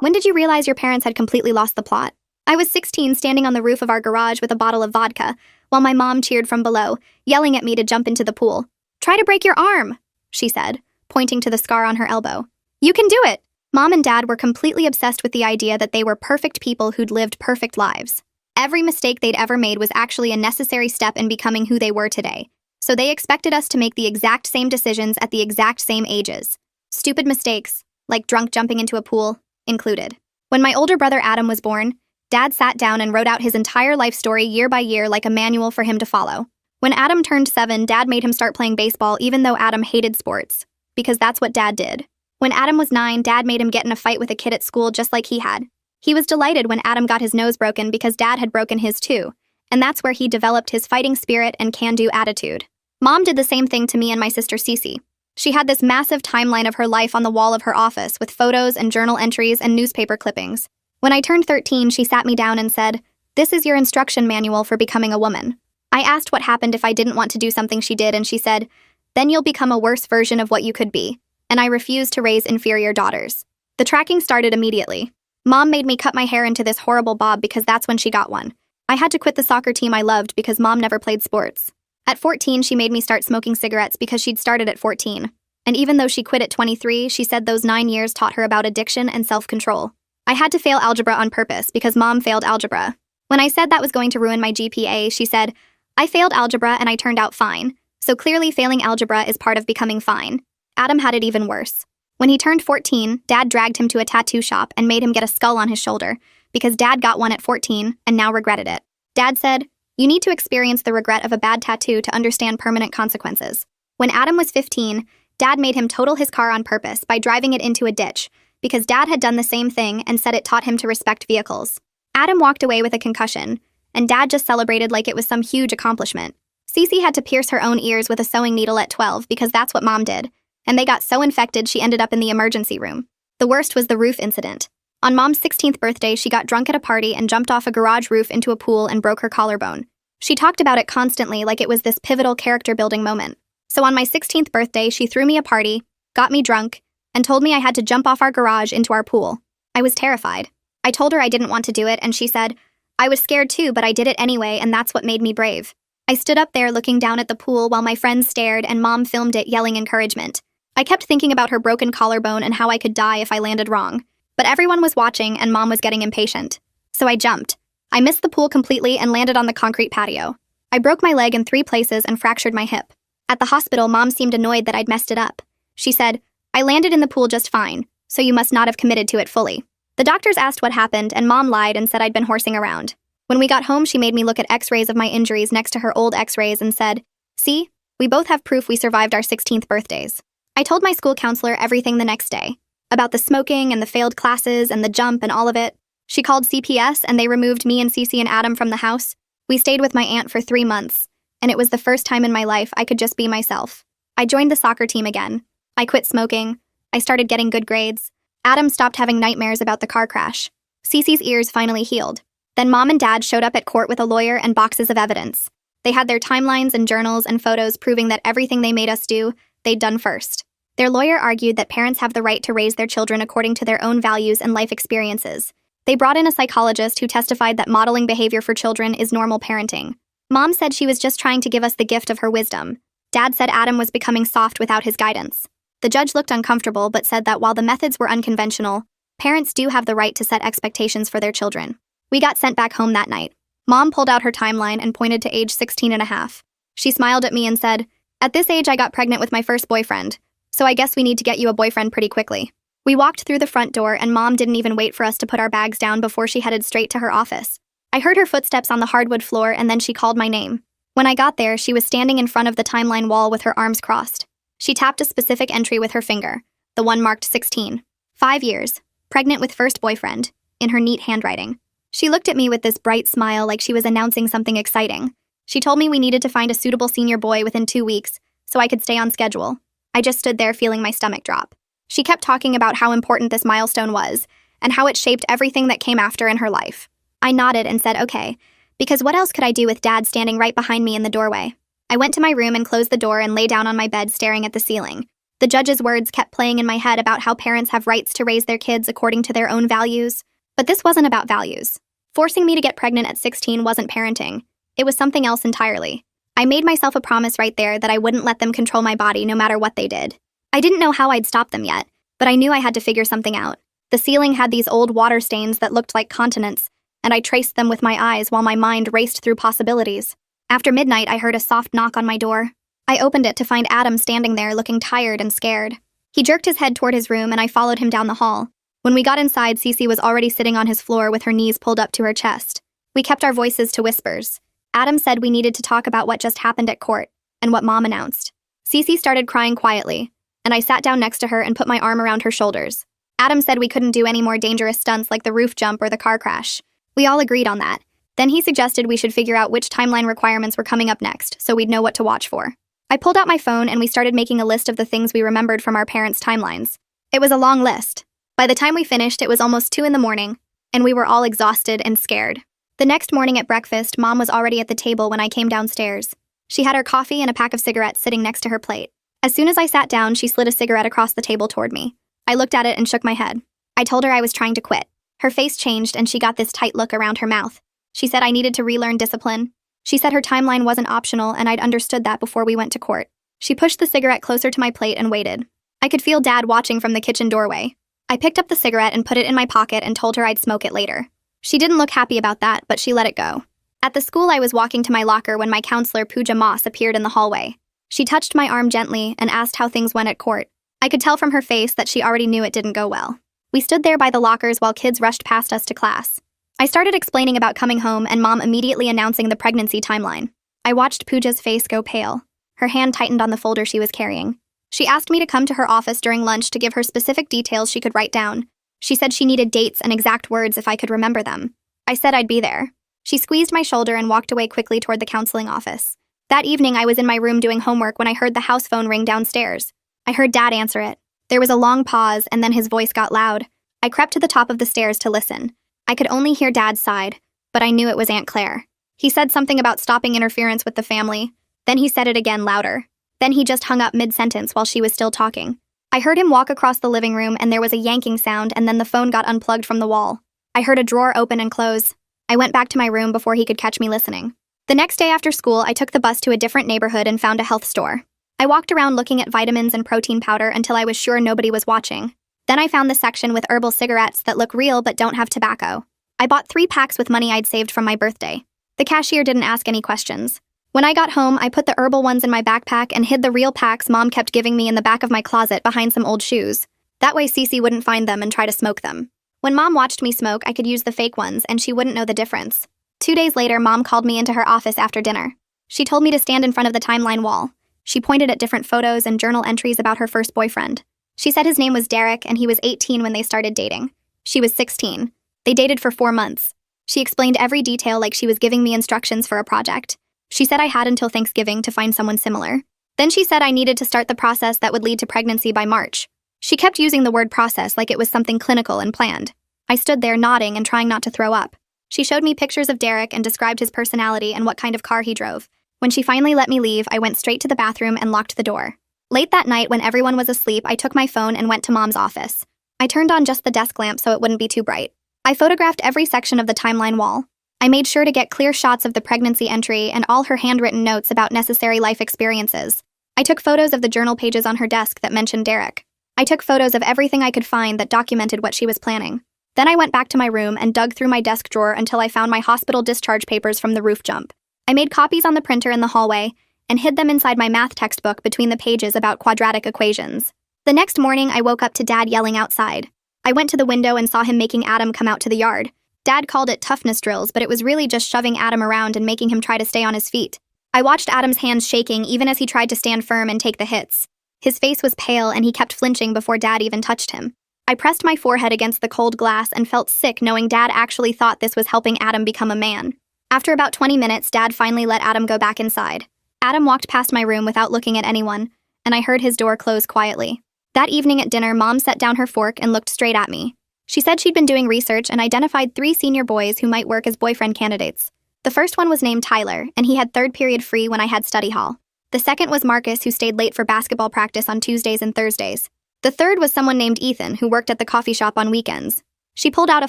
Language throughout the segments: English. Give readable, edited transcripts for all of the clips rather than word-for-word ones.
When did you realize your parents had completely lost the plot? I was 16, standing on the roof of our garage with a bottle of vodka, while my mom cheered from below, yelling at me to jump into the pool. "Try to break your arm," she said, pointing to the scar on her elbow. "You can do it." Mom and Dad were completely obsessed with the idea that they were perfect people who'd lived perfect lives. Every mistake they'd ever made was actually a necessary step in becoming who they were today. So they expected us to make the exact same decisions at the exact same ages. Stupid mistakes, like drunk jumping into a pool, included. When my older brother Adam was born, Dad sat down and wrote out his entire life story year by year like a manual for him to follow. When Adam turned 7, Dad made him start playing baseball even though Adam hated sports, because that's what Dad did. When Adam was 9, Dad made him get in a fight with a kid at school just like he had. He was delighted when Adam got his nose broken because Dad had broken his too, and that's where he developed his fighting spirit and can-do attitude. Mom did the same thing to me and my sister Cece. She had this massive timeline of her life on the wall of her office with photos and journal entries and newspaper clippings. When I turned 13, she sat me down and said, "This is your instruction manual for becoming a woman." I asked what happened if I didn't want to do something she did, and she said, "Then you'll become a worse version of what you could be." And I refused to raise inferior daughters. The tracking started immediately. Mom made me cut my hair into this horrible bob because that's when she got one. I had to quit the soccer team I loved because Mom never played sports. At 14, she made me start smoking cigarettes because she'd started at 14. And even though she quit at 23, she said those 9 years taught her about addiction and self-control. I had to fail algebra on purpose because Mom failed algebra. When I said that was going to ruin my GPA, she said, "I failed algebra and I turned out fine. So clearly failing algebra is part of becoming fine." Adam had it even worse. When he turned 14, Dad dragged him to a tattoo shop and made him get a skull on his shoulder because Dad got one at 14 and now regretted it. Dad said, "You need to experience the regret of a bad tattoo to understand permanent consequences." When Adam was 15, Dad made him total his car on purpose by driving it into a ditch because Dad had done the same thing and said it taught him to respect vehicles. Adam walked away with a concussion, and Dad just celebrated like it was some huge accomplishment. Cece had to pierce her own ears with a sewing needle at 12 because that's what Mom did, and they got so infected she ended up in the emergency room. The worst was the roof incident. On Mom's 16th birthday, she got drunk at a party and jumped off a garage roof into a pool and broke her collarbone. She talked about it constantly like it was this pivotal character-building moment. So on my 16th birthday, she threw me a party, got me drunk, and told me I had to jump off our garage into our pool. I was terrified. I told her I didn't want to do it, and she said, "I was scared too, but I did it anyway, and that's what made me brave." I stood up there looking down at the pool while my friends stared and Mom filmed it yelling encouragement. I kept thinking about her broken collarbone and how I could die if I landed wrong. But everyone was watching and Mom was getting impatient. So I jumped. I missed the pool completely and landed on the concrete patio. I broke my leg in 3 places and fractured my hip. At the hospital, Mom seemed annoyed that I'd messed it up. She said, "I landed in the pool just fine, so you must not have committed to it fully." The doctors asked what happened and Mom lied and said I'd been horsing around. When we got home, she made me look at x-rays of my injuries next to her old x-rays and said, "See, we both have proof we survived our 16th birthdays." I told my school counselor everything the next day, about the smoking and the failed classes and the jump and all of it. She called CPS and they removed me and Cece and Adam from the house. We stayed with my aunt for 3 months, and it was the first time in my life I could just be myself. I joined the soccer team again. I quit smoking. I started getting good grades. Adam stopped having nightmares about the car crash. Cece's ears finally healed. Then Mom and Dad showed up at court with a lawyer and boxes of evidence. They had their timelines and journals and photos proving that everything they made us do, they'd done first. Their lawyer argued that parents have the right to raise their children according to their own values and life experiences. They brought in a psychologist who testified that modeling behavior for children is normal parenting. Mom said she was just trying to give us the gift of her wisdom. Dad said Adam was becoming soft without his guidance. The judge looked uncomfortable but said that while the methods were unconventional, parents do have the right to set expectations for their children. We got sent back home that night. Mom pulled out her timeline and pointed to age 16 and a half. She smiled at me and said, "At this age I got pregnant with my first boyfriend, so I guess we need to get you a boyfriend pretty quickly." We walked through the front door and Mom didn't even wait for us to put our bags down before she headed straight to her office. I heard her footsteps on the hardwood floor and then she called my name. When I got there, she was standing in front of the timeline wall with her arms crossed. She tapped a specific entry with her finger, the one marked 16. 5 years, pregnant with first boyfriend, in her neat handwriting. She looked at me with this bright smile like she was announcing something exciting. She told me we needed to find a suitable senior boy within 2 weeks, so I could stay on schedule. I just stood there feeling my stomach drop. She kept talking about how important this milestone was, and how it shaped everything that came after in her life. I nodded and said okay, because what else could I do with Dad standing right behind me in the doorway? I went to my room and closed the door and lay down on my bed staring at the ceiling. The judge's words kept playing in my head about how parents have rights to raise their kids according to their own values. But this wasn't about values. Forcing me to get pregnant at 16 wasn't parenting. It was something else entirely. I made myself a promise right there that I wouldn't let them control my body no matter what they did. I didn't know how I'd stop them yet, but I knew I had to figure something out. The ceiling had these old water stains that looked like continents, and I traced them with my eyes while my mind raced through possibilities. After midnight, I heard a soft knock on my door. I opened it to find Adam standing there looking tired and scared. He jerked his head toward his room and I followed him down the hall. When we got inside, Cece was already sitting on his floor with her knees pulled up to her chest. We kept our voices to whispers. Adam said we needed to talk about what just happened at court and what Mom announced. Cece started crying quietly, and I sat down next to her and put my arm around her shoulders. Adam said we couldn't do any more dangerous stunts like the roof jump or the car crash. We all agreed on that. Then he suggested we should figure out which timeline requirements were coming up next so we'd know what to watch for. I pulled out my phone and we started making a list of the things we remembered from our parents' timelines. It was a long list. By the time we finished, it was almost 2 a.m, and we were all exhausted and scared. The next morning at breakfast, Mom was already at the table when I came downstairs. She had her coffee and a pack of cigarettes sitting next to her plate. As soon as I sat down, she slid a cigarette across the table toward me. I looked at it and shook my head. I told her I was trying to quit. Her face changed and she got this tight look around her mouth. She said I needed to relearn discipline. She said her timeline wasn't optional and I'd understood that before we went to court. She pushed the cigarette closer to my plate and waited. I could feel Dad watching from the kitchen doorway. I picked up the cigarette and put it in my pocket and told her I'd smoke it later. She didn't look happy about that, but she let it go. At the school, I was walking to my locker when my counselor, Pooja Moss, appeared in the hallway. She touched my arm gently and asked how things went at court. I could tell from her face that she already knew it didn't go well. We stood there by the lockers while kids rushed past us to class. I started explaining about coming home and Mom immediately announcing the pregnancy timeline. I watched Pooja's face go pale. Her hand tightened on the folder she was carrying. She asked me to come to her office during lunch to give her specific details she could write down. She said she needed dates and exact words if I could remember them. I said I'd be there. She squeezed my shoulder and walked away quickly toward the counseling office. That evening, I was in my room doing homework when I heard the house phone ring downstairs. I heard Dad answer it. There was a long pause, and then his voice got loud. I crept to the top of the stairs to listen. I could only hear Dad's side, but I knew it was Aunt Claire. He said something about stopping interference with the family. Then he said it again louder. Then he just hung up mid-sentence while she was still talking. I heard him walk across the living room and there was a yanking sound and then the phone got unplugged from the wall. I heard a drawer open and close. I went back to my room before he could catch me listening. The next day after school, I took the bus to a different neighborhood and found a health store. I walked around looking at vitamins and protein powder until I was sure nobody was watching. Then I found the section with herbal cigarettes that look real but don't have tobacco. I bought 3 packs with money I'd saved from my birthday. The cashier didn't ask any questions. When I got home, I put the herbal ones in my backpack and hid the real packs Mom kept giving me in the back of my closet behind some old shoes. That way Cece wouldn't find them and try to smoke them. When Mom watched me smoke, I could use the fake ones and she wouldn't know the difference. 2 days later, Mom called me into her office after dinner. She told me to stand in front of the timeline wall. She pointed at different photos and journal entries about her first boyfriend. She said his name was Derek and he was 18 when they started dating. She was 16. They dated for 4 months. She explained every detail like she was giving me instructions for a project. She said I had until Thanksgiving to find someone similar. Then she said I needed to start the process that would lead to pregnancy by March. She kept using the word process like it was something clinical and planned. I stood there nodding and trying not to throw up. She showed me pictures of Derek and described his personality and what kind of car he drove. When she finally let me leave, I went straight to the bathroom and locked the door. Late that night, when everyone was asleep, I took my phone and went to Mom's office. I turned on just the desk lamp so it wouldn't be too bright. I photographed every section of the timeline wall. I made sure to get clear shots of the pregnancy entry and all her handwritten notes about necessary life experiences. I took photos of the journal pages on her desk that mentioned Derek. I took photos of everything I could find that documented what she was planning. Then I went back to my room and dug through my desk drawer until I found my hospital discharge papers from the roof jump. I made copies on the printer in the hallway and hid them inside my math textbook between the pages about quadratic equations. The next morning, I woke up to Dad yelling outside. I went to the window and saw him making Adam come out to the yard. Dad called it toughness drills, but it was really just shoving Adam around and making him try to stay on his feet. I watched Adam's hands shaking even as he tried to stand firm and take the hits. His face was pale and he kept flinching before Dad even touched him. I pressed my forehead against the cold glass and felt sick knowing Dad actually thought this was helping Adam become a man. After about 20 minutes, Dad finally let Adam go back inside. Adam walked past my room without looking at anyone, and I heard his door close quietly. That evening at dinner, Mom set down her fork and looked straight at me. She said she'd been doing research and identified 3 senior boys who might work as boyfriend candidates. The first one was named Tyler, and he had 3rd period free when I had study hall. The second was Marcus, who stayed late for basketball practice on Tuesdays and Thursdays. The third was someone named Ethan, who worked at the coffee shop on weekends. She pulled out a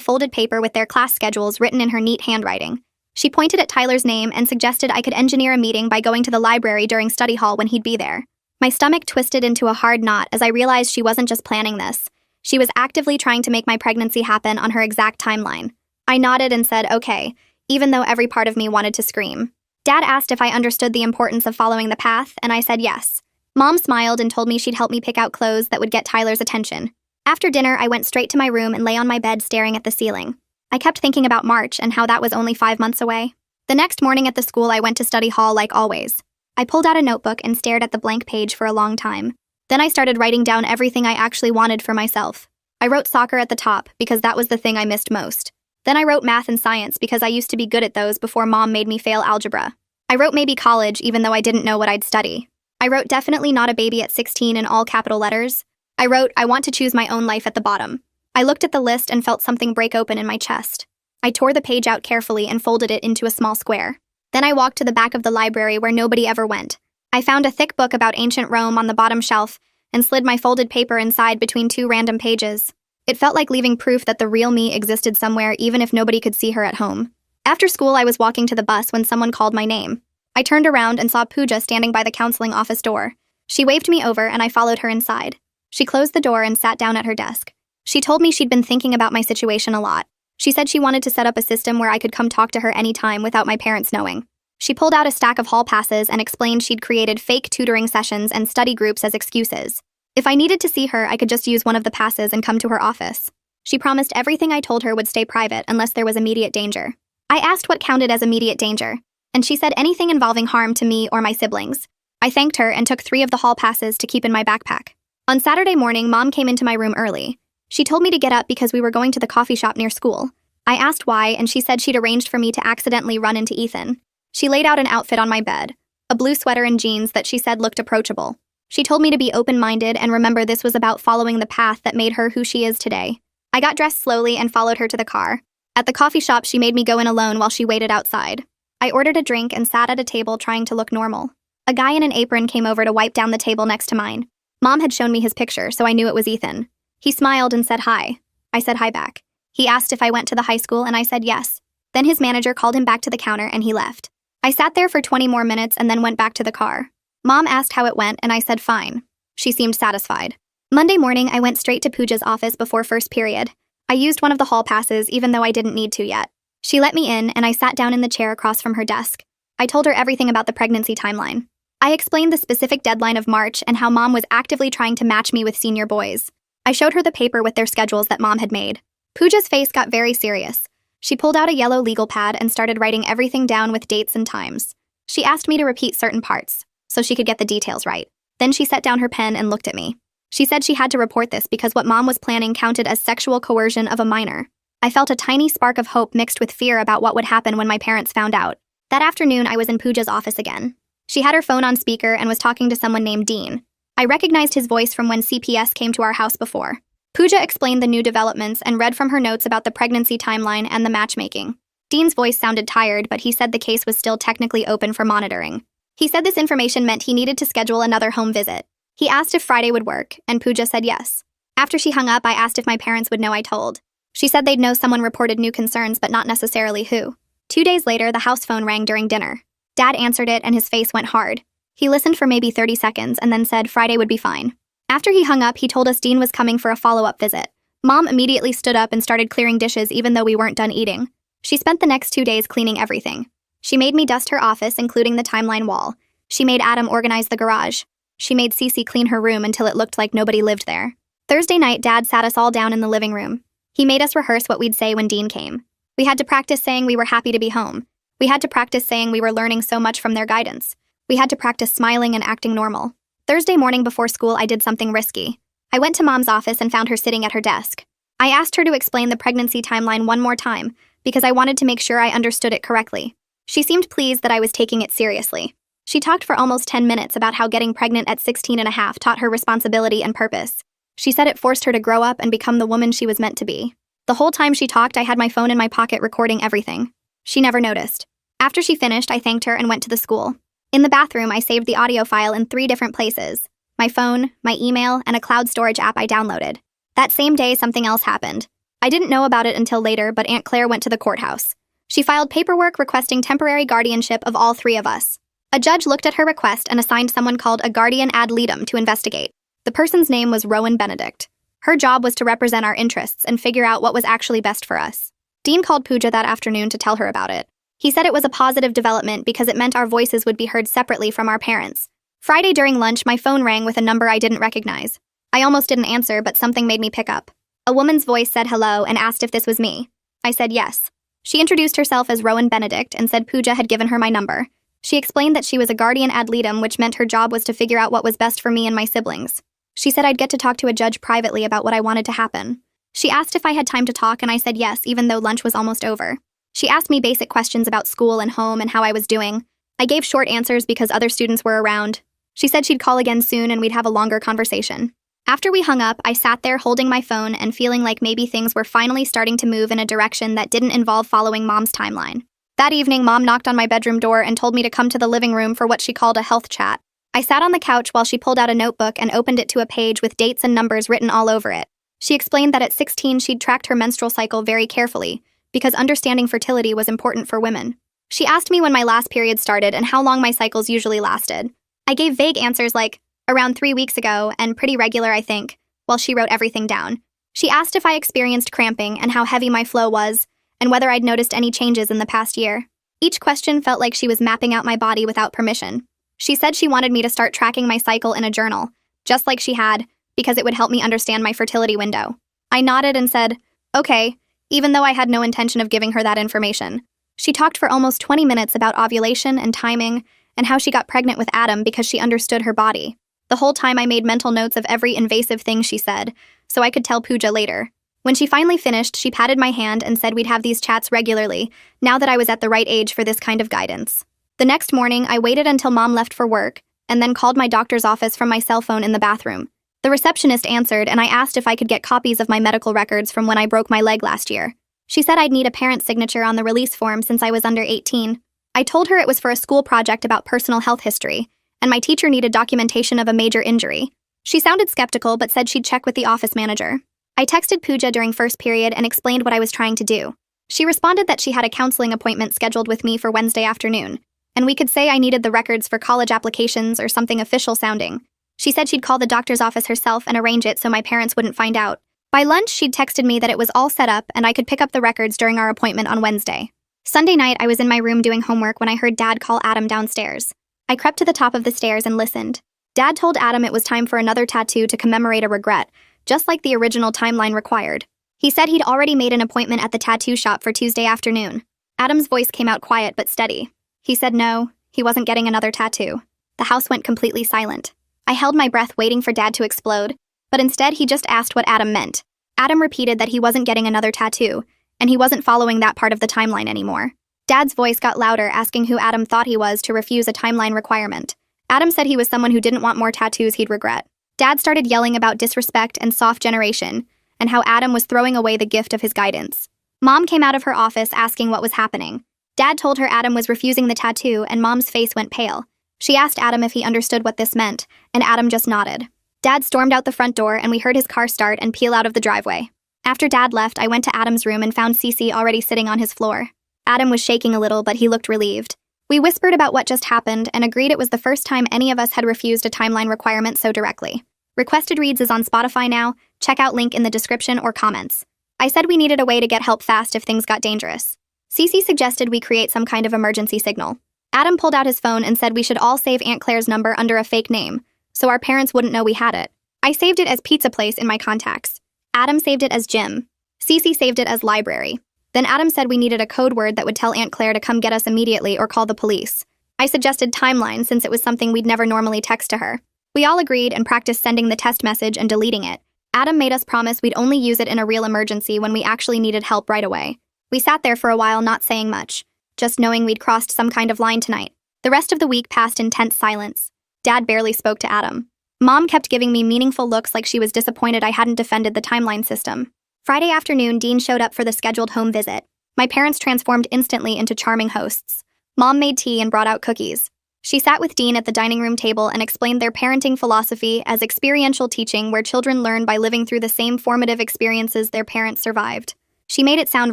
folded paper with their class schedules written in her neat handwriting. She pointed at Tyler's name and suggested I could engineer a meeting by going to the library during study hall when he'd be there. My stomach twisted into a hard knot as I realized she wasn't just planning this. She was actively trying to make my pregnancy happen on her exact timeline. I nodded and said, okay, even though every part of me wanted to scream. Dad asked if I understood the importance of following the path, and I said yes. Mom smiled and told me she'd help me pick out clothes that would get Tyler's attention. After dinner, I went straight to my room and lay on my bed staring at the ceiling. I kept thinking about March and how that was only 5 months away. The next morning at the school, I went to study hall like always. I pulled out a notebook and stared at the blank page for a long time. Then I started writing down everything I actually wanted for myself. I wrote soccer at the top because that was the thing I missed most. Then I wrote math and science because I used to be good at those before Mom made me fail algebra. I wrote maybe college even though I didn't know what I'd study. I wrote definitely not a baby at 16 in all capital letters. I wrote I want to choose my own life at the bottom. I looked at the list and felt something break open in my chest. I tore the page out carefully and folded it into a small square. Then I walked to the back of the library where nobody ever went. I found a thick book about ancient Rome on the bottom shelf and slid my folded paper inside between 2 random pages. It felt like leaving proof that the real me existed somewhere even if nobody could see her at home. After school, I was walking to the bus when someone called my name. I turned around and saw Pooja standing by the counseling office door. She waved me over and I followed her inside. She closed the door and sat down at her desk. She told me she'd been thinking about my situation a lot. She said she wanted to set up a system where I could come talk to her anytime without my parents knowing. She pulled out a stack of hall passes and explained she'd created fake tutoring sessions and study groups as excuses. If I needed to see her, I could just use one of the passes and come to her office. She promised everything I told her would stay private unless there was immediate danger. I asked what counted as immediate danger, and she said anything involving harm to me or my siblings. I thanked her and took 3 of the hall passes to keep in my backpack. On Saturday morning, Mom came into my room early. She told me to get up because we were going to the coffee shop near school. I asked why, and she said she'd arranged for me to accidentally run into Ethan. She laid out an outfit on my bed, a blue sweater and jeans that she said looked approachable. She told me to be open-minded and remember this was about following the path that made her who she is today. I got dressed slowly and followed her to the car. At the coffee shop, she made me go in alone while she waited outside. I ordered a drink and sat at a table trying to look normal. A guy in an apron came over to wipe down the table next to mine. Mom had shown me his picture, so I knew it was Ethan. He smiled and said hi. I said hi back. He asked if I went to the high school and I said yes. Then his manager called him back to the counter and he left. I sat there for 20 more minutes and then went back to the car. Mom asked how it went and I said fine. She seemed satisfied. Monday morning, I went straight to Pooja's office before first period. I used one of the hall passes even though I didn't need to yet. She let me in and I sat down in the chair across from her desk. I told her everything about the pregnancy timeline. I explained the specific deadline of March and how Mom was actively trying to match me with senior boys. I showed her the paper with their schedules that Mom had made. Pooja's face got very serious. She pulled out a yellow legal pad and started writing everything down with dates and times. She asked me to repeat certain parts, so she could get the details right. Then she set down her pen and looked at me. She said she had to report this because what Mom was planning counted as sexual coercion of a minor. I felt a tiny spark of hope mixed with fear about what would happen when my parents found out. That afternoon, I was in Pooja's office again. She had her phone on speaker and was talking to someone named Dean. I recognized his voice from when CPS came to our house before. Pooja explained the new developments and read from her notes about the pregnancy timeline and the matchmaking. Dean's voice sounded tired, but he said the case was still technically open for monitoring. He said this information meant he needed to schedule another home visit. He asked if Friday would work, and Pooja said yes. After she hung up, I asked if my parents would know I told. She said they'd know someone reported new concerns, but not necessarily who. 2 days later, the house phone rang during dinner. Dad answered it, and his face went hard. He listened for maybe 30 seconds and then said Friday would be fine. After he hung up, he told us Dean was coming for a follow-up visit. Mom immediately stood up and started clearing dishes even though we weren't done eating. She spent the next 2 days cleaning everything. She made me dust her office, including the timeline wall. She made Adam organize the garage. She made Cece clean her room until it looked like nobody lived there. Thursday night, Dad sat us all down in the living room. He made us rehearse what we'd say when Dean came. We had to practice saying we were happy to be home. We had to practice saying we were learning so much from their guidance. We had to practice smiling and acting normal. Thursday morning before school, I did something risky. I went to Mom's office and found her sitting at her desk. I asked her to explain the pregnancy timeline one more time because I wanted to make sure I understood it correctly. She seemed pleased that I was taking it seriously. She talked for almost 10 minutes about how getting pregnant at 16 and a half taught her responsibility and purpose. She said it forced her to grow up and become the woman she was meant to be. The whole time she talked, I had my phone in my pocket recording everything. She never noticed. After she finished, I thanked her and went to the school. In the bathroom, I saved the audio file in 3 different places: my phone, my email, and a cloud storage app I downloaded. That same day, something else happened. I didn't know about it until later, but Aunt Claire went to the courthouse. She filed paperwork requesting temporary guardianship of all 3 of us. A judge looked at her request and assigned someone called a guardian ad litem to investigate. The person's name was Rowan Benedict. Her job was to represent our interests and figure out what was actually best for us. Dean called Pooja that afternoon to tell her about it. He said it was a positive development because it meant our voices would be heard separately from our parents. Friday during lunch, my phone rang with a number I didn't recognize. I almost didn't answer, but something made me pick up. A woman's voice said hello and asked if this was me. I said yes. She introduced herself as Rowan Benedict and said Pooja had given her my number. She explained that she was a guardian ad litem, which meant her job was to figure out what was best for me and my siblings. She said I'd get to talk to a judge privately about what I wanted to happen. She asked if I had time to talk, and I said yes, even though lunch was almost over. She asked me basic questions about school and home and how I was doing. I gave short answers because other students were around. She said she'd call again soon and we'd have a longer conversation. After we hung up, I sat there holding my phone and feeling like maybe things were finally starting to move in a direction that didn't involve following Mom's timeline. That evening, Mom knocked on my bedroom door and told me to come to the living room for what she called a health chat. I sat on the couch while she pulled out a notebook and opened it to a page with dates and numbers written all over it. She explained that at 16 she'd tracked her menstrual cycle very carefully, because understanding fertility was important for women. She asked me when my last period started and how long my cycles usually lasted. I gave vague answers like, around 3 weeks ago, and pretty regular, I think, while she wrote everything down. She asked if I experienced cramping and how heavy my flow was, and whether I'd noticed any changes in the past year. Each question felt like she was mapping out my body without permission. She said she wanted me to start tracking my cycle in a journal, just like she had, because it would help me understand my fertility window. I nodded and said, okay, even though I had no intention of giving her that information. She talked for almost 20 minutes about ovulation and timing, and how she got pregnant with Adam because she understood her body. The whole time I made mental notes of every invasive thing she said, so I could tell Pooja later. When she finally finished, she patted my hand and said we'd have these chats regularly, now that I was at the right age for this kind of guidance. The next morning, I waited until Mom left for work, and then called my doctor's office from my cell phone in the bathroom. The receptionist answered, and I asked if I could get copies of my medical records from when I broke my leg last year. She said I'd need a parent's signature on the release form since I was under 18. I told her it was for a school project about personal health history, and my teacher needed documentation of a major injury. She sounded skeptical but said she'd check with the office manager. I texted Pooja during first period and explained what I was trying to do. She responded that she had a counseling appointment scheduled with me for Wednesday afternoon, and we could say I needed the records for college applications or something official sounding. She said she'd call the doctor's office herself and arrange it so my parents wouldn't find out. By lunch, she'd texted me that it was all set up and I could pick up the records during our appointment on Wednesday. Sunday night, I was in my room doing homework when I heard Dad call Adam downstairs. I crept to the top of the stairs and listened. Dad told Adam it was time for another tattoo to commemorate a regret, just like the original timeline required. He said he'd already made an appointment at the tattoo shop for Tuesday afternoon. Adam's voice came out quiet but steady. He said no, he wasn't getting another tattoo. The house went completely silent. I held my breath waiting for Dad to explode, but instead he just asked what Adam meant. Adam repeated that he wasn't getting another tattoo, and he wasn't following that part of the timeline anymore. Dad's voice got louder, asking who Adam thought he was to refuse a timeline requirement. Adam said he was someone who didn't want more tattoos he'd regret. Dad started yelling about disrespect and soft generation, and how Adam was throwing away the gift of his guidance. Mom came out of her office asking what was happening. Dad told her Adam was refusing the tattoo, and Mom's face went pale. She asked Adam if he understood what this meant, and Adam just nodded. Dad stormed out the front door, and we heard his car start and peel out of the driveway. After Dad left, I went to Adam's room and found Cece already sitting on his floor. Adam was shaking a little, but he looked relieved. We whispered about what just happened and agreed it was the first time any of us had refused a timeline requirement so directly. Requested Reads is on Spotify now. Check out link in the description or comments. I said we needed a way to get help fast if things got dangerous. Cece suggested we create some kind of emergency signal. Adam pulled out his phone and said we should all save Aunt Claire's number under a fake name, so our parents wouldn't know we had it. I saved it as Pizza Place in my contacts. Adam saved it as Gym. Cece saved it as Library. Then Adam said we needed a code word that would tell Aunt Claire to come get us immediately or call the police. I suggested Timeline since it was something we'd never normally text to her. We all agreed and practiced sending the test message and deleting it. Adam made us promise we'd only use it in a real emergency when we actually needed help right away. We sat there for a while not saying much, just knowing we'd crossed some kind of line tonight. The rest of the week passed in tense silence. Dad barely spoke to Adam. Mom kept giving me meaningful looks like she was disappointed I hadn't defended the timeline system. Friday afternoon, Dean showed up for the scheduled home visit. My parents transformed instantly into charming hosts. Mom made tea and brought out cookies. She sat with Dean at the dining room table and explained their parenting philosophy as experiential teaching, where children learn by living through the same formative experiences their parents survived. She made it sound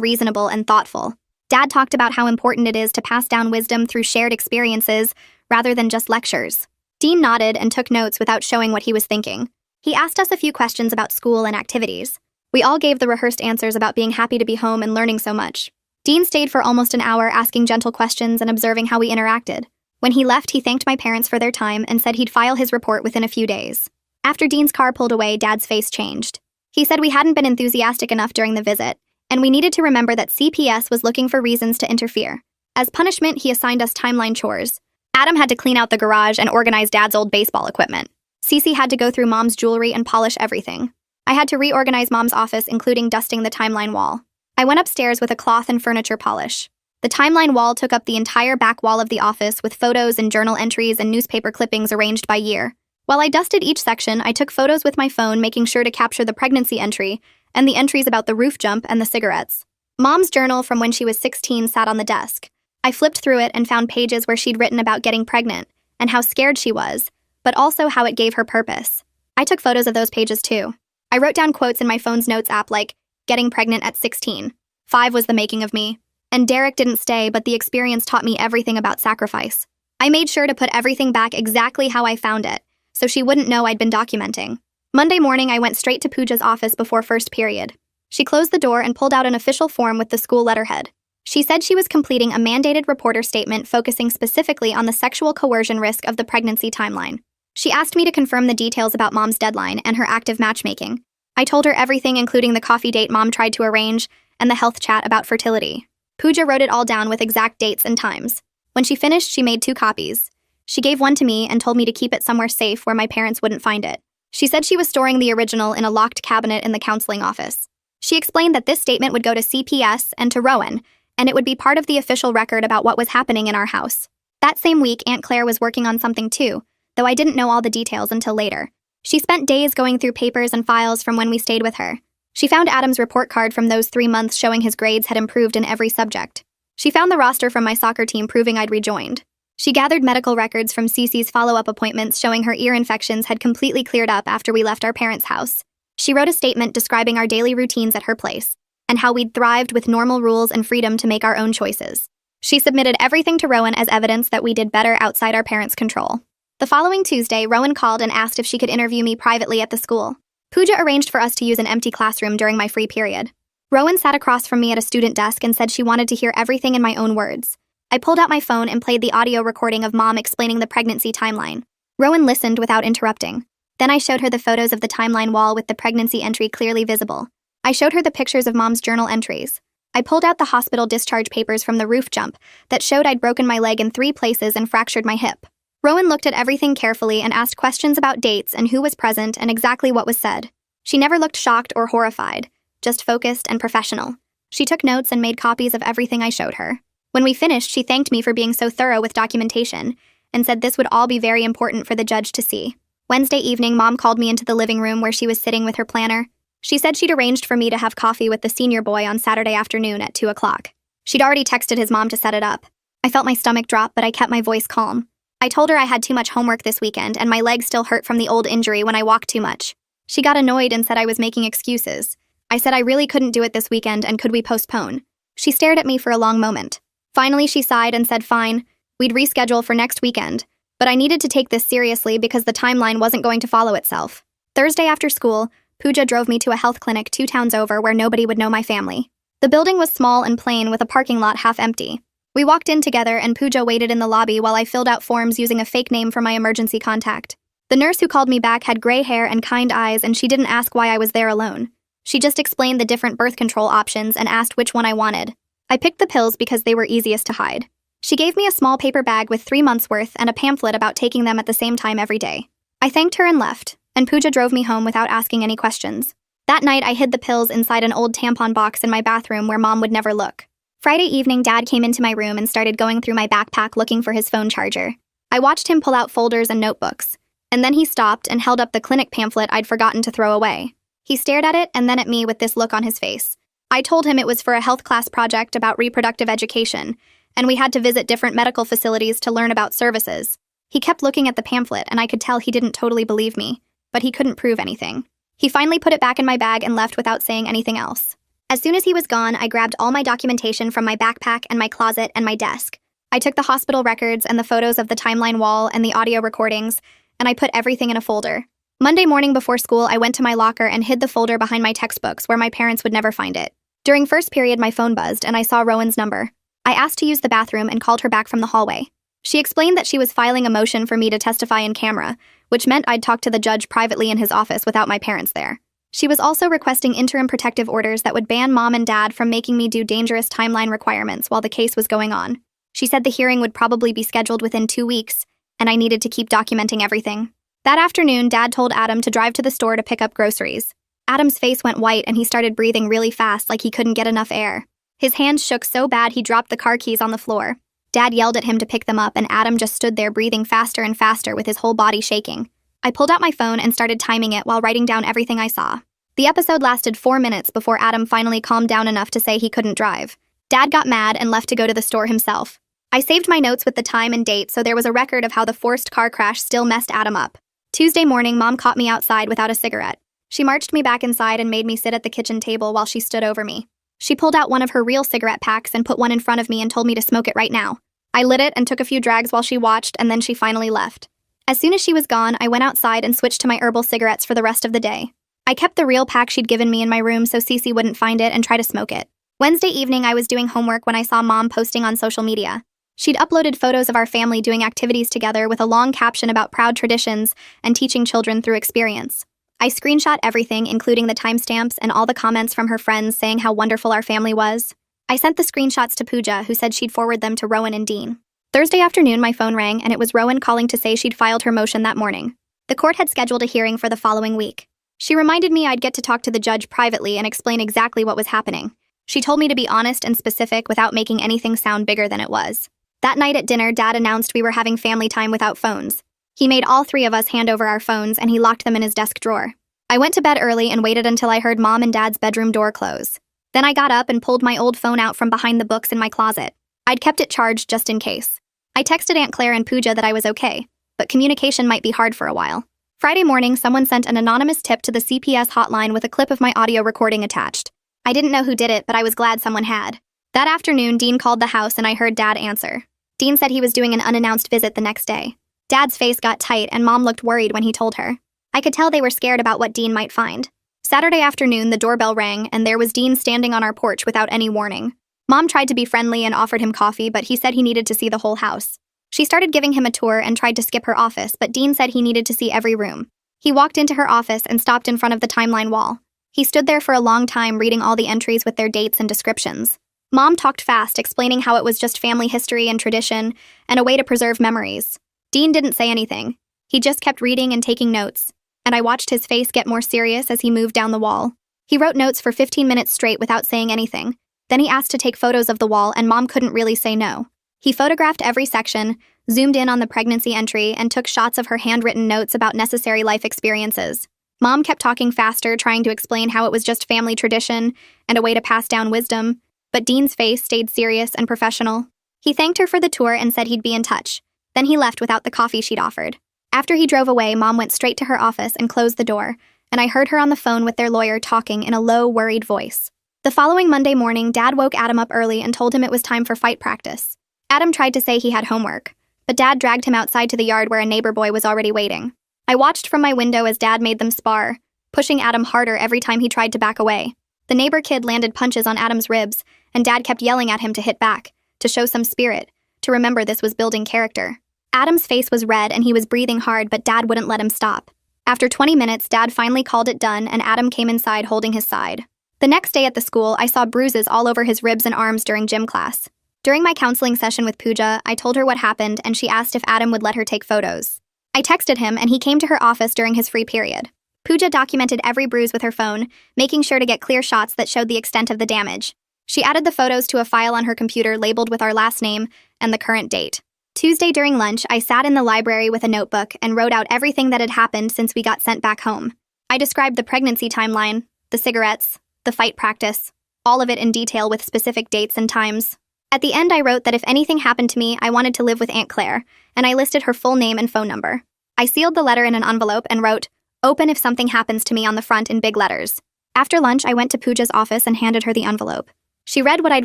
reasonable and thoughtful. Dad talked about how important it is to pass down wisdom through shared experiences rather than just lectures. Dean nodded and took notes without showing what he was thinking. He asked us a few questions about school and activities. We all gave the rehearsed answers about being happy to be home and learning so much. Dean stayed for almost an hour asking gentle questions and observing how we interacted. When he left, he thanked my parents for their time and said he'd file his report within a few days. After Dean's car pulled away, Dad's face changed. He said we hadn't been enthusiastic enough during the visit, and we needed to remember that CPS was looking for reasons to interfere. As punishment, he assigned us timeline chores. Adam had to clean out the garage and organize Dad's old baseball equipment. Cece had to go through Mom's jewelry and polish everything. I had to reorganize Mom's office, including dusting the timeline wall. I went upstairs with a cloth and furniture polish. The timeline wall took up the entire back wall of the office with photos and journal entries and newspaper clippings arranged by year. While I dusted each section, I took photos with my phone, making sure to capture the pregnancy entry and the entries about the roof jump and the cigarettes. Mom's journal from when she was 16 sat on the desk. I flipped through it and found pages where she'd written about getting pregnant and how scared she was, but also how it gave her purpose. I took photos of those pages too. I wrote down quotes in my phone's notes app like, "Getting pregnant at 16. 5 was the making of me." And Derek didn't stay, but the experience taught me everything about sacrifice. I made sure to put everything back exactly how I found it, so she wouldn't know I'd been documenting. Monday morning, I went straight to Pooja's office before first period. She closed the door and pulled out an official form with the school letterhead. She said she was completing a mandated reporter statement focusing specifically on the sexual coercion risk of the pregnancy timeline. She asked me to confirm the details about Mom's deadline and her active matchmaking. I told her everything, including the coffee date Mom tried to arrange and the health chat about fertility. Pooja wrote it all down with exact dates and times. When she finished, she made 2 copies. She gave one to me and told me to keep it somewhere safe where my parents wouldn't find it. She said she was storing the original in a locked cabinet in the counseling office. She explained that this statement would go to CPS and to Rowan, and it would be part of the official record about what was happening in our house. That same week, Aunt Claire was working on something too, though I didn't know all the details until later. She spent days going through papers and files from when we stayed with her. She found Adam's report card from those 3 months showing his grades had improved in every subject. She found the roster from my soccer team proving I'd rejoined. She gathered medical records from Cece's follow-up appointments showing her ear infections had completely cleared up after we left our parents' house. She wrote a statement describing our daily routines at her place and how we'd thrived with normal rules and freedom to make our own choices. She submitted everything to Rowan as evidence that we did better outside our parents' control. The following Tuesday, Rowan called and asked if she could interview me privately at the school. Pooja arranged for us to use an empty classroom during my free period. Rowan sat across from me at a student desk and said she wanted to hear everything in my own words. I pulled out my phone and played the audio recording of Mom explaining the pregnancy timeline. Rowan listened without interrupting. Then I showed her the photos of the timeline wall with the pregnancy entry clearly visible. I showed her the pictures of Mom's journal entries. I pulled out the hospital discharge papers from the roof jump that showed I'd broken my leg in 3 places and fractured my hip. Rowan looked at everything carefully and asked questions about dates and who was present and exactly what was said. She never looked shocked or horrified, just focused and professional. She took notes and made copies of everything I showed her. When we finished, she thanked me for being so thorough with documentation and said this would all be very important for the judge to see. Wednesday evening, Mom called me into the living room where she was sitting with her planner. She said she'd arranged for me to have coffee with the senior boy on Saturday afternoon at 2 o'clock. She'd already texted his mom to set it up. I felt my stomach drop, but I kept my voice calm. I told her I had too much homework this weekend and my leg still hurt from the old injury when I walked too much. She got annoyed and said I was making excuses. I said I really couldn't do it this weekend and could we postpone? She stared at me for a long moment. Finally, she sighed and said fine, we'd reschedule for next weekend, but I needed to take this seriously because the timeline wasn't going to follow itself. Thursday after school, Pooja drove me to a health clinic 2 towns over where nobody would know my family. The building was small and plain with a parking lot half empty. We walked in together and Pooja waited in the lobby while I filled out forms using a fake name for my emergency contact. The nurse who called me back had gray hair and kind eyes and she didn't ask why I was there alone. She just explained the different birth control options and asked which one I wanted. I picked the pills because they were easiest to hide. She gave me a small paper bag with 3 months' worth and a pamphlet about taking them at the same time every day. I thanked her and left, and Pooja drove me home without asking any questions. That night, I hid the pills inside an old tampon box in my bathroom where Mom would never look. Friday evening, Dad came into my room and started going through my backpack looking for his phone charger. I watched him pull out folders and notebooks, and then he stopped and held up the clinic pamphlet I'd forgotten to throw away. He stared at it and then at me with this look on his face. I told him it was for a health class project about reproductive education, and we had to visit different medical facilities to learn about services. He kept looking at the pamphlet, and I could tell he didn't totally believe me, but he couldn't prove anything. He finally put it back in my bag and left without saying anything else. As soon as he was gone, I grabbed all my documentation from my backpack and my closet and my desk. I took the hospital records and the photos of the timeline wall and the audio recordings, and I put everything in a folder. Monday morning before school, I went to my locker and hid the folder behind my textbooks where my parents would never find it. During first period, my phone buzzed and I saw Rowan's number. I asked to use the bathroom and called her back from the hallway. She explained that she was filing a motion for me to testify in camera, which meant I'd talk to the judge privately in his office without my parents there. She was also requesting interim protective orders that would ban Mom and Dad from making me do dangerous timeline requirements while the case was going on. She said the hearing would probably be scheduled within 2 weeks, and I needed to keep documenting everything. That afternoon, Dad told Adam to drive to the store to pick up groceries. Adam's face went white and he started breathing really fast like he couldn't get enough air. His hands shook so bad he dropped the car keys on the floor. Dad yelled at him to pick them up and Adam just stood there breathing faster and faster with his whole body shaking. I pulled out my phone and started timing it while writing down everything I saw. The episode lasted 4 minutes before Adam finally calmed down enough to say he couldn't drive. Dad got mad and left to go to the store himself. I saved my notes with the time and date so there was a record of how the forced car crash still messed Adam up. Tuesday morning, Mom caught me outside without a cigarette. She marched me back inside and made me sit at the kitchen table while she stood over me. She pulled out one of her real cigarette packs and put one in front of me and told me to smoke it right now. I lit it and took a few drags while she watched, and then she finally left. As soon as she was gone, I went outside and switched to my herbal cigarettes for the rest of the day. I kept the real pack she'd given me in my room so Cece wouldn't find it and try to smoke it. Wednesday evening, I was doing homework when I saw Mom posting on social media. She'd uploaded photos of our family doing activities together with a long caption about proud traditions and teaching children through experience. I screenshot everything, including the timestamps and all the comments from her friends saying how wonderful our family was. I sent the screenshots to Pooja, who said she'd forward them to Rowan and Dean. Thursday afternoon, my phone rang, and it was Rowan calling to say she'd filed her motion that morning. The court had scheduled a hearing for the following week. She reminded me I'd get to talk to the judge privately and explain exactly what was happening. She told me to be honest and specific without making anything sound bigger than it was. That night at dinner, Dad announced we were having family time without phones. He made all 3 of us hand over our phones, and he locked them in his desk drawer. I went to bed early and waited until I heard Mom and Dad's bedroom door close. Then I got up and pulled my old phone out from behind the books in my closet. I'd kept it charged just in case. I texted Aunt Claire and Pooja that I was okay, but communication might be hard for a while. Friday morning, someone sent an anonymous tip to the CPS hotline with a clip of my audio recording attached. I didn't know who did it, but I was glad someone had. That afternoon, Dean called the house and I heard Dad answer. Dean said he was doing an unannounced visit the next day. Dad's face got tight and Mom looked worried when he told her. I could tell they were scared about what Dean might find. Saturday afternoon, the doorbell rang and there was Dean standing on our porch without any warning. Mom tried to be friendly and offered him coffee, but he said he needed to see the whole house. She started giving him a tour and tried to skip her office, but Dean said he needed to see every room. He walked into her office and stopped in front of the timeline wall. He stood there for a long time reading all the entries with their dates and descriptions. Mom talked fast, explaining how it was just family history and tradition and a way to preserve memories. Dean didn't say anything. He just kept reading and taking notes, and I watched his face get more serious as he moved down the wall. He wrote notes for 15 minutes straight without saying anything. Then he asked to take photos of the wall, and Mom couldn't really say no. He photographed every section, zoomed in on the pregnancy entry, and took shots of her handwritten notes about necessary life experiences. Mom kept talking faster, trying to explain how it was just family tradition and a way to pass down wisdom, but Dean's face stayed serious and professional. He thanked her for the tour and said he'd be in touch. Then he left without the coffee she'd offered. After he drove away, Mom went straight to her office and closed the door, and I heard her on the phone with their lawyer talking in a low, worried voice. The following Monday morning, Dad woke Adam up early and told him it was time for fight practice. Adam tried to say he had homework, but Dad dragged him outside to the yard where a neighbor boy was already waiting. I watched from my window as Dad made them spar, pushing Adam harder every time he tried to back away. The neighbor kid landed punches on Adam's ribs, and Dad kept yelling at him to hit back, to show some spirit, to remember this was building character. Adam's face was red and he was breathing hard, but Dad wouldn't let him stop. After 20 minutes, Dad finally called it done, and Adam came inside holding his side. The next day at the school, I saw bruises all over his ribs and arms during gym class. During my counseling session with Pooja, I told her what happened, and she asked if Adam would let her take photos. I texted him, and he came to her office during his free period. Pooja documented every bruise with her phone, making sure to get clear shots that showed the extent of the damage. She added the photos to a file on her computer labeled with our last name and the current date. Tuesday during lunch, I sat in the library with a notebook and wrote out everything that had happened since we got sent back home. I described the pregnancy timeline, the cigarettes, the fight practice, all of it in detail with specific dates and times. At the end, I wrote that if anything happened to me, I wanted to live with Aunt Claire, and I listed her full name and phone number. I sealed the letter in an envelope and wrote, "Open if something happens to me," on the front in big letters. After lunch, I went to Pooja's office and handed her the envelope. She read what I'd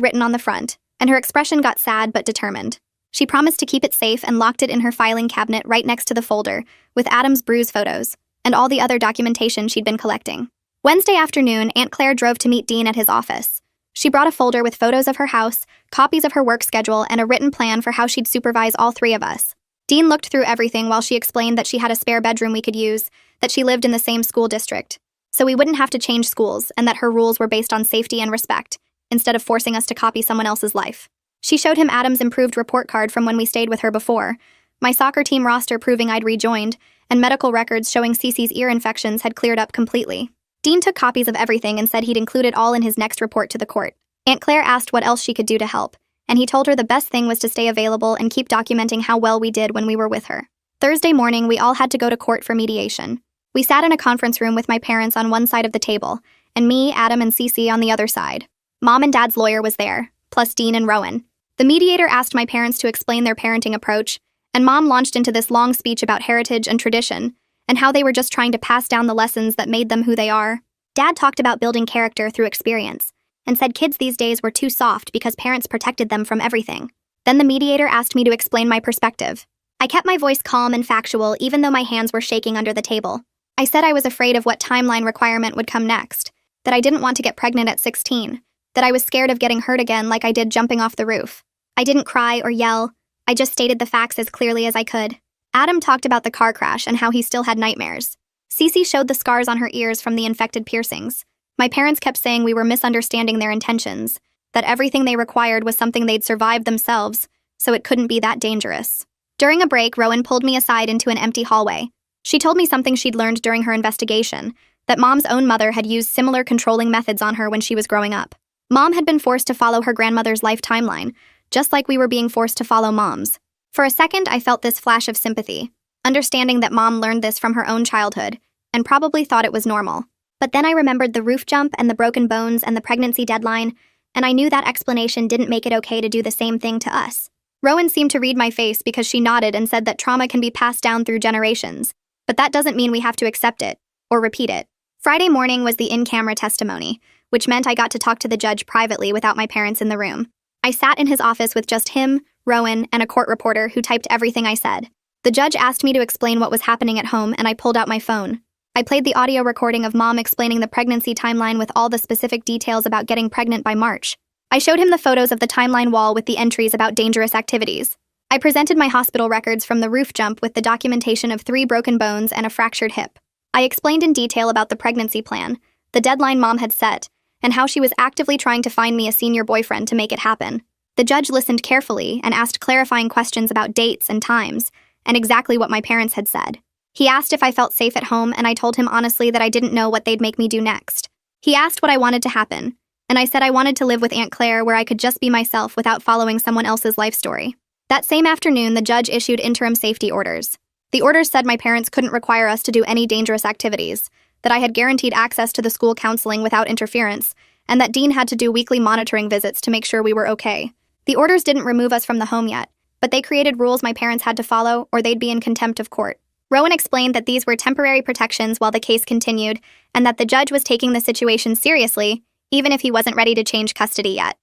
written on the front, and her expression got sad but determined. She promised to keep it safe and locked it in her filing cabinet right next to the folder, with Adam's bruise photos, and all the other documentation she'd been collecting. Wednesday afternoon, Aunt Claire drove to meet Dean at his office. She brought a folder with photos of her house, copies of her work schedule, and a written plan for how she'd supervise all three of us. Dean looked through everything while she explained that she had a spare bedroom we could use, that she lived in the same school district, so we wouldn't have to change schools, and that her rules were based on safety and respect, instead of forcing us to copy someone else's life. She showed him Adam's improved report card from when we stayed with her before, my soccer team roster proving I'd rejoined, and medical records showing Cece's ear infections had cleared up completely. Dean took copies of everything and said he'd include it all in his next report to the court. Aunt Claire asked what else she could do to help, and he told her the best thing was to stay available and keep documenting how well we did when we were with her. Thursday morning, we all had to go to court for mediation. We sat in a conference room with my parents on one side of the table, and me, Adam, and Cece on the other side. Mom and Dad's lawyer was there, plus Dean and Rowan. The mediator asked my parents to explain their parenting approach, and Mom launched into this long speech about heritage and tradition, and how they were just trying to pass down the lessons that made them who they are. Dad talked about building character through experience, and said kids these days were too soft because parents protected them from everything. Then the mediator asked me to explain my perspective. I kept my voice calm and factual even though my hands were shaking under the table. I said I was afraid of what timeline requirement would come next, that I didn't want to get pregnant at 16, that I was scared of getting hurt again like I did jumping off the roof. I didn't cry or yell, I just stated the facts as clearly as I could. Adam talked about the car crash and how he still had nightmares. Cece showed the scars on her ears from the infected piercings. My parents kept saying we were misunderstanding their intentions, that everything they required was something they'd survived themselves, so it couldn't be that dangerous. During a break, Rowan pulled me aside into an empty hallway. She told me something she'd learned during her investigation, that Mom's own mother had used similar controlling methods on her when she was growing up. Mom had been forced to follow her grandmother's life timeline, just like we were being forced to follow Mom's. For a second, I felt this flash of sympathy, understanding that Mom learned this from her own childhood, and probably thought it was normal. But then I remembered the roof jump and the broken bones and the pregnancy deadline, and I knew that explanation didn't make it okay to do the same thing to us. Rowan seemed to read my face because she nodded and said that trauma can be passed down through generations, but that doesn't mean we have to accept it or repeat it. Friday morning was the in-camera testimony, which meant I got to talk to the judge privately without my parents in the room. I sat in his office with just him, Rowan, and a court reporter who typed everything I said. The judge asked me to explain what was happening at home, and I pulled out my phone. I played the audio recording of Mom explaining the pregnancy timeline with all the specific details about getting pregnant by March. I showed him the photos of the timeline wall with the entries about dangerous activities. I presented my hospital records from the roof jump with the documentation of 3 broken bones and a fractured hip. I explained in detail about the pregnancy plan, the deadline Mom had set, and how she was actively trying to find me a senior boyfriend to make it happen. The judge listened carefully and asked clarifying questions about dates and times, and exactly what my parents had said. He asked if I felt safe at home, and I told him honestly that I didn't know what they'd make me do next. He asked what I wanted to happen, and I said I wanted to live with Aunt Claire where I could just be myself without following someone else's life story. That same afternoon, the judge issued interim safety orders. The orders said my parents couldn't require us to do any dangerous activities, that I had guaranteed access to the school counseling without interference, and that Dean had to do weekly monitoring visits to make sure we were okay. The orders didn't remove us from the home yet, but they created rules my parents had to follow or they'd be in contempt of court. Rowan explained that these were temporary protections while the case continued, and that the judge was taking the situation seriously, even if he wasn't ready to change custody yet.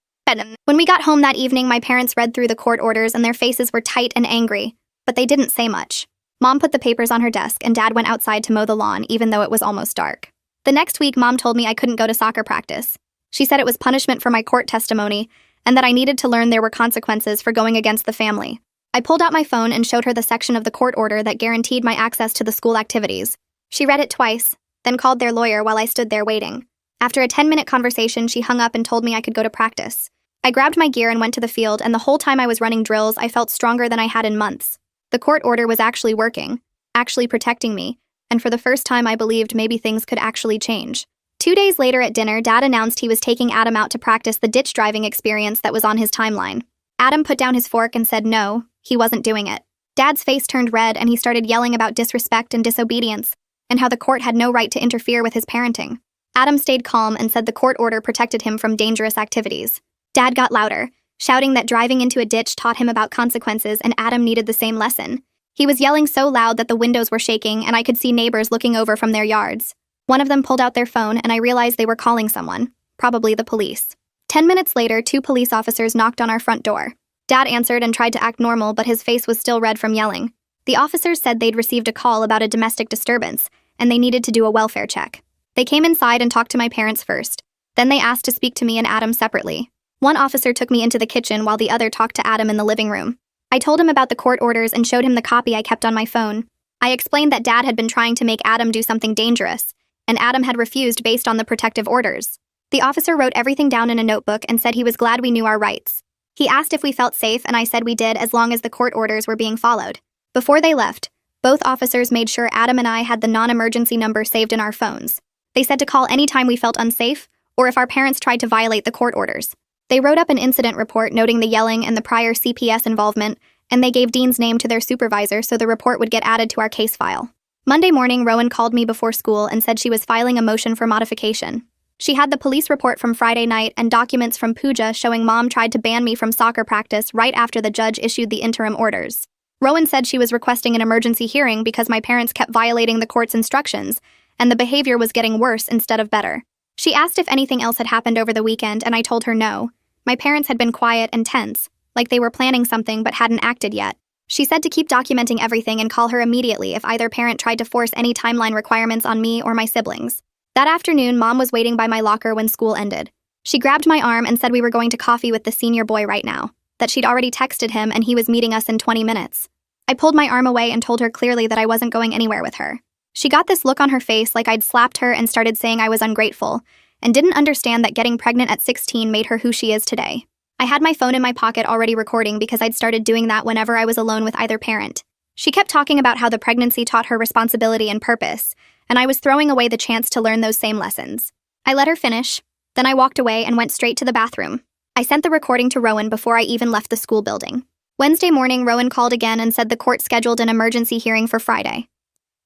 When we got home that evening, my parents read through the court orders and their faces were tight and angry, but they didn't say much. Mom put the papers on her desk and Dad went outside to mow the lawn even though it was almost dark. The next week, Mom told me I couldn't go to soccer practice. She said it was punishment for my court testimony and that I needed to learn there were consequences for going against the family. I pulled out my phone and showed her the section of the court order that guaranteed my access to the school activities. She read it twice, then called their lawyer while I stood there waiting. After a 10-minute conversation, she hung up and told me I could go to practice. I grabbed my gear and went to the field, and the whole time I was running drills, I felt stronger than I had in months. The court order was actually working, actually protecting me, and for the first time I believed maybe things could actually change. 2 days later at dinner, Dad announced he was taking Adam out to practice the ditch driving experience that was on his timeline. Adam put down his fork and said no, he wasn't doing it. Dad's face turned red and he started yelling about disrespect and disobedience, and how the court had no right to interfere with his parenting. Adam stayed calm and said the court order protected him from dangerous activities. Dad got louder, shouting that driving into a ditch taught him about consequences and Adam needed the same lesson. He was yelling so loud that the windows were shaking and I could see neighbors looking over from their yards. One of them pulled out their phone and I realized they were calling someone, probably the police. 10 minutes later, 2 police officers knocked on our front door. Dad answered and tried to act normal, but his face was still red from yelling. The officers said they'd received a call about a domestic disturbance, and they needed to do a welfare check. They came inside and talked to my parents first. Then they asked to speak to me and Adam separately. One officer took me into the kitchen while the other talked to Adam in the living room. I told him about the court orders and showed him the copy I kept on my phone. I explained that Dad had been trying to make Adam do something dangerous, and Adam had refused based on the protective orders. The officer wrote everything down in a notebook and said he was glad we knew our rights. He asked if we felt safe, and I said we did as long as the court orders were being followed. Before they left, both officers made sure Adam and I had the non-emergency number saved in our phones. They said to call anytime we felt unsafe, or if our parents tried to violate the court orders. They wrote up an incident report noting the yelling and the prior CPS involvement, and they gave Dean's name to their supervisor so the report would get added to our case file. Monday morning, Rowan called me before school and said she was filing a motion for modification. She had the police report from Friday night and documents from Pooja showing Mom tried to ban me from soccer practice right after the judge issued the interim orders. Rowan said she was requesting an emergency hearing because my parents kept violating the court's instructions, and the behavior was getting worse instead of better. She asked if anything else had happened over the weekend, and I told her no. My parents had been quiet and tense, like they were planning something but hadn't acted yet. She said to keep documenting everything and call her immediately if either parent tried to force any timeline requirements on me or my siblings. That afternoon, Mom was waiting by my locker when school ended. She grabbed my arm and said we were going to coffee with the senior boy right now, that she'd already texted him and he was meeting us in 20 minutes. I pulled my arm away and told her clearly that I wasn't going anywhere with her. She got this look on her face like I'd slapped her and started saying I was ungrateful, and didn't understand that getting pregnant at 16 made her who she is today. I had my phone in my pocket already recording because I'd started doing that whenever I was alone with either parent. She kept talking about how the pregnancy taught her responsibility and purpose, and I was throwing away the chance to learn those same lessons. I let her finish, then I walked away and went straight to the bathroom. I sent the recording to Rowan before I even left the school building. Wednesday morning, Rowan called again and said the court scheduled an emergency hearing for Friday.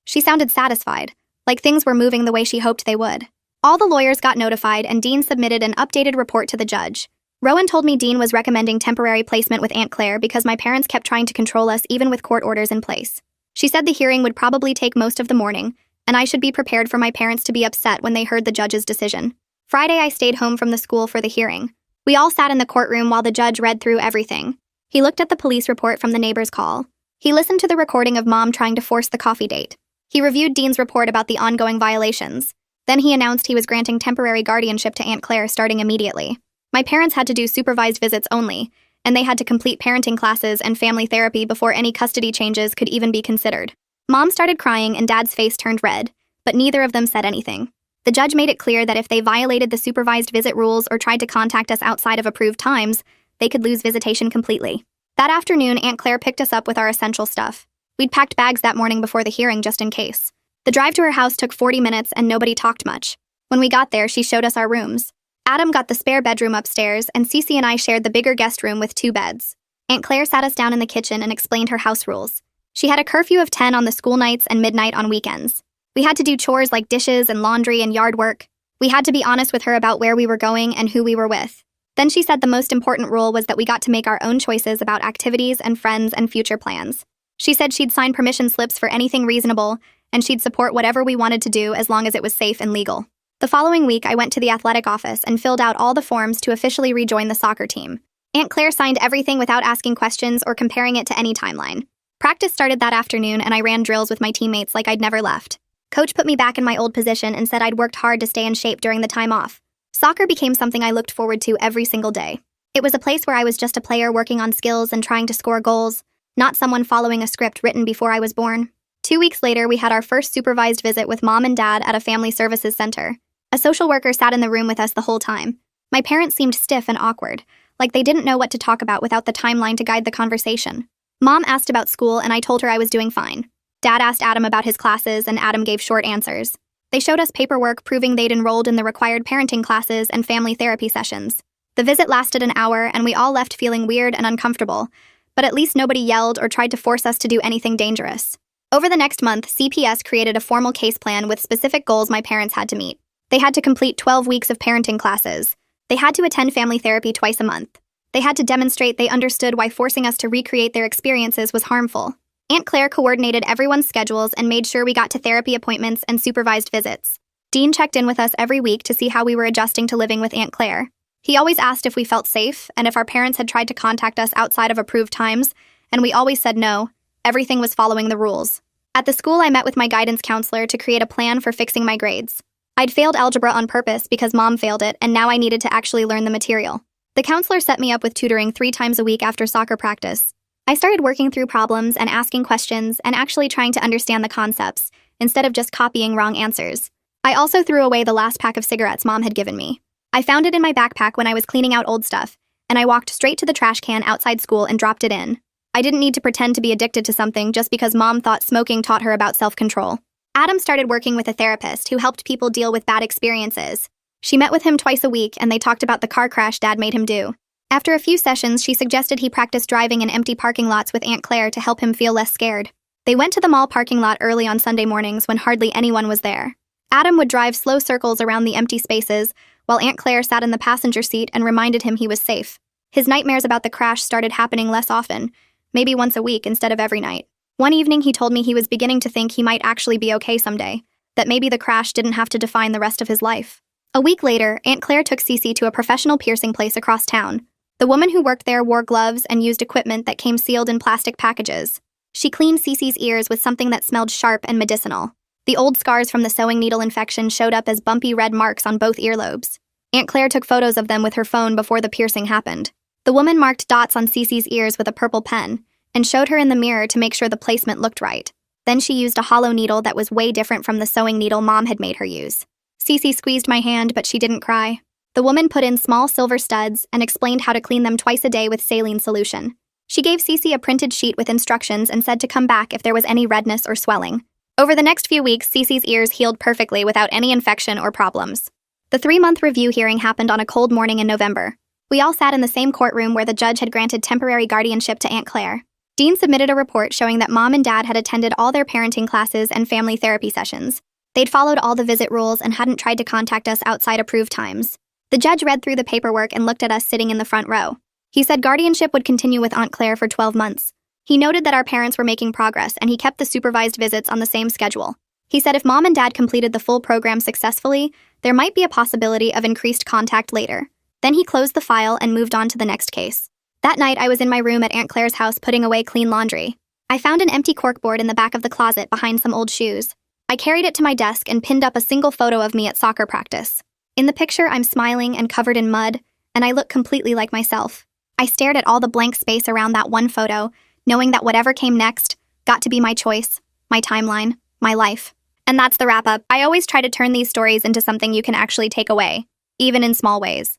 She sounded satisfied, like things were moving the way she hoped they would. All the lawyers got notified and Dean submitted an updated report to the judge. Rowan told me Dean was recommending temporary placement with Aunt Claire because my parents kept trying to control us even with court orders in place. She said the hearing would probably take most of the morning, and I should be prepared for my parents to be upset when they heard the judge's decision. Friday, I stayed home from the school for the hearing. We all sat in the courtroom while the judge read through everything. He looked at the police report from the neighbor's call. He listened to the recording of Mom trying to force the coffee date. He reviewed Dean's report about the ongoing violations. Then he announced he was granting temporary guardianship to Aunt Claire starting immediately. My parents had to do supervised visits only, and they had to complete parenting classes and family therapy before any custody changes could even be considered. Mom started crying and Dad's face turned red, but neither of them said anything. The judge made it clear that if they violated the supervised visit rules or tried to contact us outside of approved times, they could lose visitation completely. That afternoon, Aunt Claire picked us up with our essential stuff. We'd packed bags that morning before the hearing just in case. The drive to her house took 40 minutes and nobody talked much. When we got there, she showed us our rooms. Adam got the spare bedroom upstairs, and Cece and I shared the bigger guest room with 2 beds. Aunt Claire sat us down in the kitchen and explained her house rules. She had a curfew of 10 on the school nights and midnight on weekends. We had to do chores like dishes and laundry and yard work. We had to be honest with her about where we were going and who we were with. Then she said the most important rule was that we got to make our own choices about activities and friends and future plans. She said she'd sign permission slips for anything reasonable, and she'd support whatever we wanted to do as long as it was safe and legal. The following week, I went to the athletic office and filled out all the forms to officially rejoin the soccer team. Aunt Claire signed everything without asking questions or comparing it to any timeline. Practice started that afternoon, and I ran drills with my teammates like I'd never left. Coach put me back in my old position and said I'd worked hard to stay in shape during the time off. Soccer became something I looked forward to every single day. It was a place where I was just a player working on skills and trying to score goals, not someone following a script written before I was born. 2 weeks later, we had our first supervised visit with Mom and Dad at a family services center. A social worker sat in the room with us the whole time. My parents seemed stiff and awkward, like they didn't know what to talk about without the timeline to guide the conversation. Mom asked about school, and I told her I was doing fine. Dad asked Adam about his classes, and Adam gave short answers. They showed us paperwork proving they'd enrolled in the required parenting classes and family therapy sessions. The visit lasted an hour, and we all left feeling weird and uncomfortable, but at least nobody yelled or tried to force us to do anything dangerous. Over the next month, CPS created a formal case plan with specific goals my parents had to meet. They had to complete 12 weeks of parenting classes. They had to attend family therapy twice a month. They had to demonstrate they understood why forcing us to recreate their experiences was harmful. Aunt Claire coordinated everyone's schedules and made sure we got to therapy appointments and supervised visits. Dean checked in with us every week to see how we were adjusting to living with Aunt Claire. He always asked if we felt safe and if our parents had tried to contact us outside of approved times, and we always said no. Everything was following the rules. At the school, I met with my guidance counselor to create a plan for fixing my grades. I'd failed algebra on purpose because Mom failed it, and now I needed to actually learn the material. The counselor set me up with tutoring 3 times a week after soccer practice. I started working through problems and asking questions and actually trying to understand the concepts, instead of just copying wrong answers. I also threw away the last pack of cigarettes Mom had given me. I found it in my backpack when I was cleaning out old stuff, and I walked straight to the trash can outside school and dropped it in. I didn't need to pretend to be addicted to something just because Mom thought smoking taught her about self-control. Adam started working with a therapist who helped people deal with bad experiences. She met with him twice a week, and they talked about the car crash Dad made him do. After a few sessions, she suggested he practice driving in empty parking lots with Aunt Claire to help him feel less scared. They went to the mall parking lot early on Sunday mornings when hardly anyone was there. Adam would drive slow circles around the empty spaces, while Aunt Claire sat in the passenger seat and reminded him he was safe. His nightmares about the crash started happening less often, maybe once a week instead of every night. One evening he told me he was beginning to think he might actually be okay someday, that maybe the crash didn't have to define the rest of his life. A week later, Aunt Claire took Cece to a professional piercing place across town. The woman who worked there wore gloves and used equipment that came sealed in plastic packages. She cleaned Cece's ears with something that smelled sharp and medicinal. The old scars from the sewing needle infection showed up as bumpy red marks on both earlobes. Aunt Claire took photos of them with her phone before the piercing happened. The woman marked dots on Cece's ears with a purple pen and showed her in the mirror to make sure the placement looked right. Then she used a hollow needle that was way different from the sewing needle Mom had made her use. Cece squeezed my hand, but she didn't cry. The woman put in small silver studs and explained how to clean them twice a day with saline solution. She gave Cece a printed sheet with instructions and said to come back if there was any redness or swelling. Over the next few weeks, Cece's ears healed perfectly without any infection or problems. The 3-month review hearing happened on a cold morning in November. We all sat in the same courtroom where the judge had granted temporary guardianship to Aunt Claire. Dean submitted a report showing that Mom and Dad had attended all their parenting classes and family therapy sessions. They'd followed all the visit rules and hadn't tried to contact us outside approved times. The judge read through the paperwork and looked at us sitting in the front row. He said guardianship would continue with Aunt Claire for 12 months. He noted that our parents were making progress and he kept the supervised visits on the same schedule. He said if Mom and Dad completed the full program successfully, there might be a possibility of increased contact later. Then he closed the file and moved on to the next case. That night, I was in my room at Aunt Claire's house putting away clean laundry. I found an empty corkboard in the back of the closet behind some old shoes. I carried it to my desk and pinned up a single photo of me at soccer practice. In the picture, I'm smiling and covered in mud, and I look completely like myself. I stared at all the blank space around that one photo, knowing that whatever came next got to be my choice, my timeline, my life. And that's the wrap-up. I always try to turn these stories into something you can actually take away, even in small ways.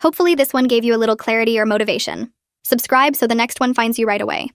Hopefully this one gave you a little clarity or motivation. Subscribe so the next one finds you right away.